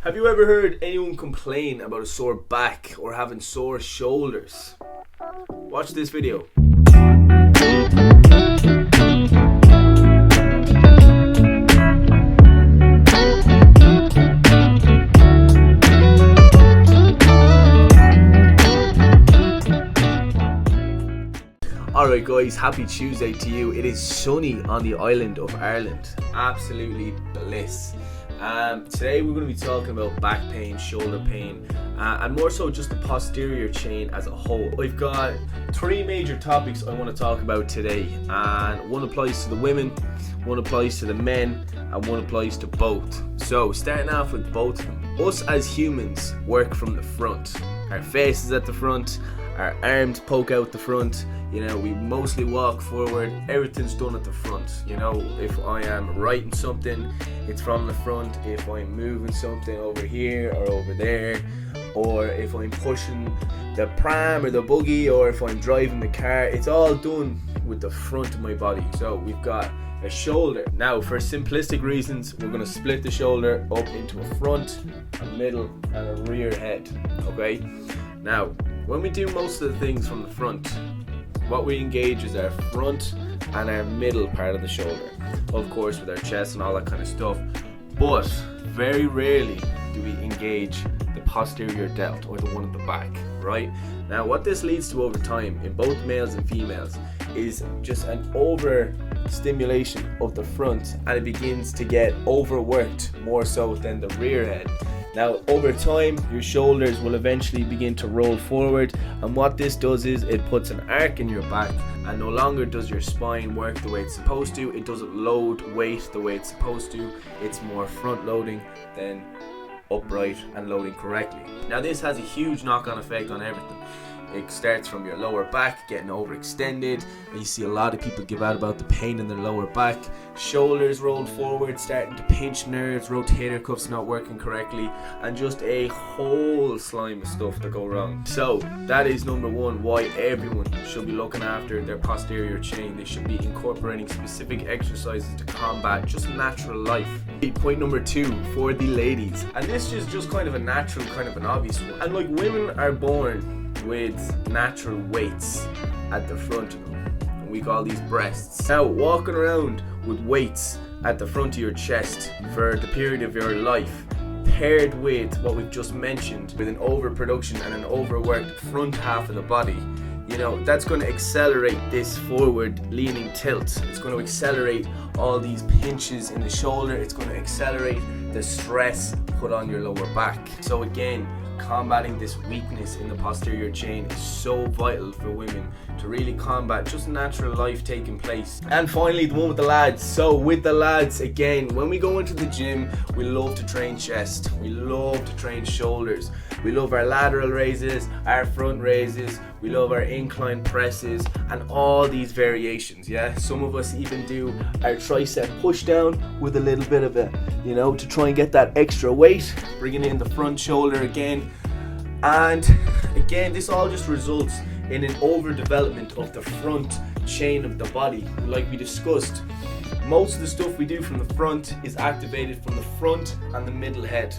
Have you ever heard anyone complain about a sore back or having sore shoulders? Watch this video. Alright guys, happy Tuesday to you. It is sunny on the island of Ireland. Absolutely bliss. Today we're going to be talking about back pain, shoulder pain, and more so just the posterior chain as a whole. I've got three major topics I want to talk about today, and one applies to the women, one applies to the men, and one applies to both. So starting off with both of them. Us as humans work from the front. Our face is at the front, our arms poke out the front. You know, we mostly walk forward, everything's done at the front. You know, if I am writing something, it's from the front. If I'm moving something over here or over there, or if I'm pushing the pram or the buggy, or if I'm driving the car, it's all done with the front of my body. So we've got a shoulder. Now, for simplistic reasons, we're going to split the shoulder up into a front, a middle, and a rear head. Okay? Now, when we do most of the things from the front, what we engage is our front and our middle part of the shoulder, of course with our chest and all that kind of stuff, but very rarely do we engage the posterior delt, or the one at the back, right? Now what this leads to over time in both males and females is just an over stimulation of the front, and it begins to get overworked more so than the rear head. Now, over time, your shoulders will eventually begin to roll forward, and what this does is it puts an arc in your back, and no longer does your spine work the way it's supposed to. It doesn't load weight the way it's supposed to. It's more front loading than upright and loading correctly. Now, this has a huge knock-on effect on everything. It starts from your lower back getting overextended, and you see a lot of people give out about the pain in their lower back. Shoulders rolled forward, starting to pinch nerves, rotator cuffs not working correctly, and just a whole slime of stuff to go wrong. So that is number one, why everyone should be looking after their posterior chain. They should be incorporating specific exercises to combat just natural life. Point number two for the ladies, and this is just kind of a natural, kind of an obvious one. And like, women are born with natural weights at the front of them, and we call these breasts. Now, walking around with weights at the front of your chest for the period of your life, paired with what we've just mentioned, with an overproduction and an overworked front half of the body, you know, that's going to accelerate this forward leaning tilt. It's going to accelerate all these pinches in the shoulder. It's going to accelerate the stress put on your lower back. So again, combating this weakness in the posterior chain is so vital for women to really combat just natural life taking place. And finally, the one with the lads. So with the lads, again, when we go into the gym, we love to train chest, we love to train shoulders, we love our lateral raises, our front raises, we love our incline presses, and all these variations. Yeah, some of us even do our tricep push down with a little bit of it, you know, to try and get that extra weight, bringing in the front shoulder again. And again, this all just results in an overdevelopment of the front chain of the body. Like we discussed, most of the stuff we do from the front is activated from the front and the middle head.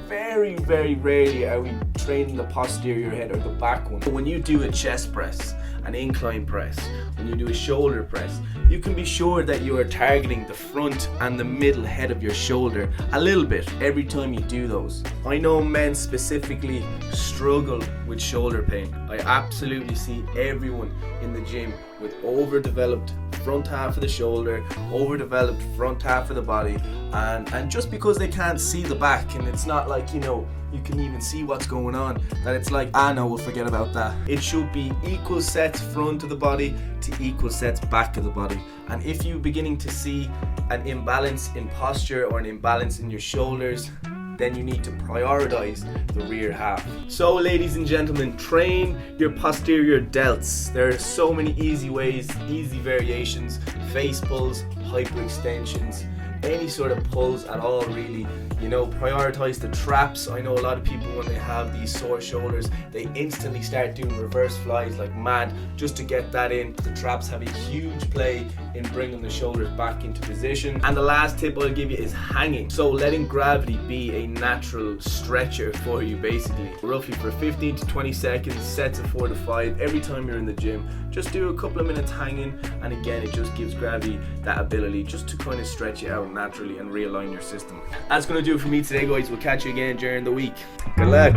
Very, very rarely are we training the posterior head or the back one. When you do a chest press, an incline press, when you do a shoulder press, you can be sure that you are targeting the front and the middle head of your shoulder a little bit every time you do those. I know men specifically struggle with shoulder pain. I absolutely see everyone in the gym with overdeveloped front half of the shoulder, overdeveloped front half of the body, and just because they can't see the back, and it's not like, you know, you can even see what's going on, that it's like, no, we'll forget about that. It should be equal sets front of the body to equal sets back of the body. And if you're beginning to see an imbalance in posture or an imbalance in your shoulders, then you need to prioritize the rear half. So ladies and gentlemen, train your posterior delts. There are so many easy ways, easy variations, face pulls, hyperextensions, any sort of pulls at all really You know, prioritize the traps. I know a lot of people, when they have these sore shoulders, they instantly start doing reverse flies like mad just to get that in. The traps have a huge play in bringing the shoulders back into position. And the last tip I'll give you is hanging. So letting gravity be a natural stretcher for you, basically. Roughly for 15 to 20 seconds, sets of 4 to 5. Every time you're in the gym, just do a couple of minutes hanging, and again, it just gives gravity that ability just to kind of stretch it out naturally and realign your system. That's going to do it for me today, guys. We'll catch you again during the week. Good luck.